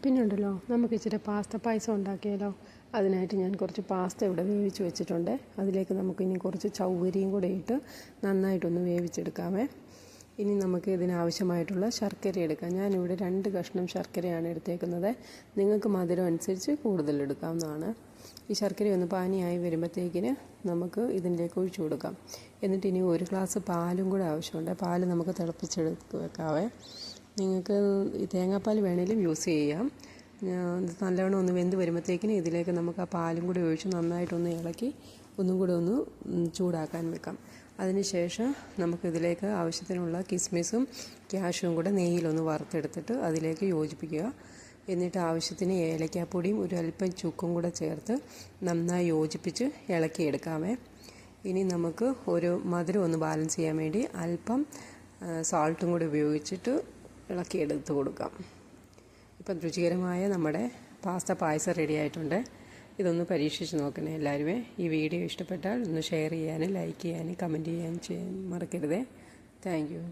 പിന്നെ ഉണ്ടല്ലോ, നമുക്ക് ഇച്ചിരി പാസ്ത പായസം ഉണ്ടാക്കിയാലോ. അതിനായിട്ട് ഞാൻ കുറച്ച് പാസ്ത ഇവിടെ വേവിച്ച് വെച്ചിട്ടുണ്ട്. അതിലേക്ക് നമുക്കിനി കുറച്ച് ചൗവരിയും കൂടെ ഇട്ട് നന്നായിട്ടൊന്ന് വേവിച്ചെടുക്കാമേ. ഇനി നമുക്ക് ഇതിനാവശ്യമായിട്ടുള്ള ശർക്കര എടുക്കാം. ഞാനിവിടെ 2 കഷ്ണം ശർക്കരയാണ് എടുത്തേക്കുന്നത്. നിങ്ങൾക്ക് മധുരം അനുസരിച്ച് കൂടുതൽ എടുക്കാവുന്നതാണ്. ഈ ശർക്കര ഒന്ന് പാനിയായി വരുമ്പോഴത്തേക്കിന് നമുക്ക് ഇതിലേക്ക് ഒഴിച്ചു കൊടുക്കാം. എന്നിട്ട് ഇനി 1 ഗ്ലാസ് പാലും കൂടെ ആവശ്യമുണ്ട്. പാല് നമുക്ക് തിളപ്പിച്ചെടുത്ത് വെക്കാവേ. നിങ്ങൾക്ക് ഈ തേങ്ങാപ്പാൽ വേണേലും യൂസ് ചെയ്യാം. നല്ലവണ്ണം ഒന്ന് വെന്ത് വരുമ്പോഴത്തേക്കിന് ഇതിലേക്ക് നമുക്ക് ആ പാലും കൂടി ഒഴിച്ച് നന്നായിട്ടൊന്ന് ഇളക്കി ഒന്നും കൂടെ ഒന്ന് ചൂടാക്കാൻ വെക്കാം. അതിനുശേഷം നമുക്കിതിലേക്ക് ആവശ്യത്തിനുള്ള കിസ്മിസും ക്യാഷും കൂടെ നെയ്യിലൊന്ന് വറുത്തെടുത്തിട്ട് അതിലേക്ക് യോജിപ്പിക്കുക. എന്നിട്ട് ആവശ്യത്തിന് ഏലക്കാപ്പൊടിയും ഒരു അല്പം ചുക്കും കൂടെ ചേർത്ത് നന്നായി യോജിപ്പിച്ച് ഇളക്കിയെടുക്കാമേ. ഇനി നമുക്ക് ഒരു മധുരം ഒന്ന് ബാലൻസ് ചെയ്യാൻ വേണ്ടി അല്പം സാൾട്ടും കൂടി ഉപയോഗിച്ചിട്ട് ഇളക്കിയെടുത്ത് കൊടുക്കാം. ഇപ്പം രുചികരമായ നമ്മുടെ പാസ്ത പായസം റെഡി ആയിട്ടുണ്ട്. ഇതൊന്ന് പരീക്ഷിച്ച് നോക്കണേ എല്ലാവരുമേ. ഈ വീഡിയോ ഇഷ്ടപ്പെട്ടാൽ ഒന്ന് ഷെയർ ചെയ്യാനും ലൈക്ക് ചെയ്യാനും കമൻറ്റ് ചെയ്യാനും മറക്കരുതേ. Thank you.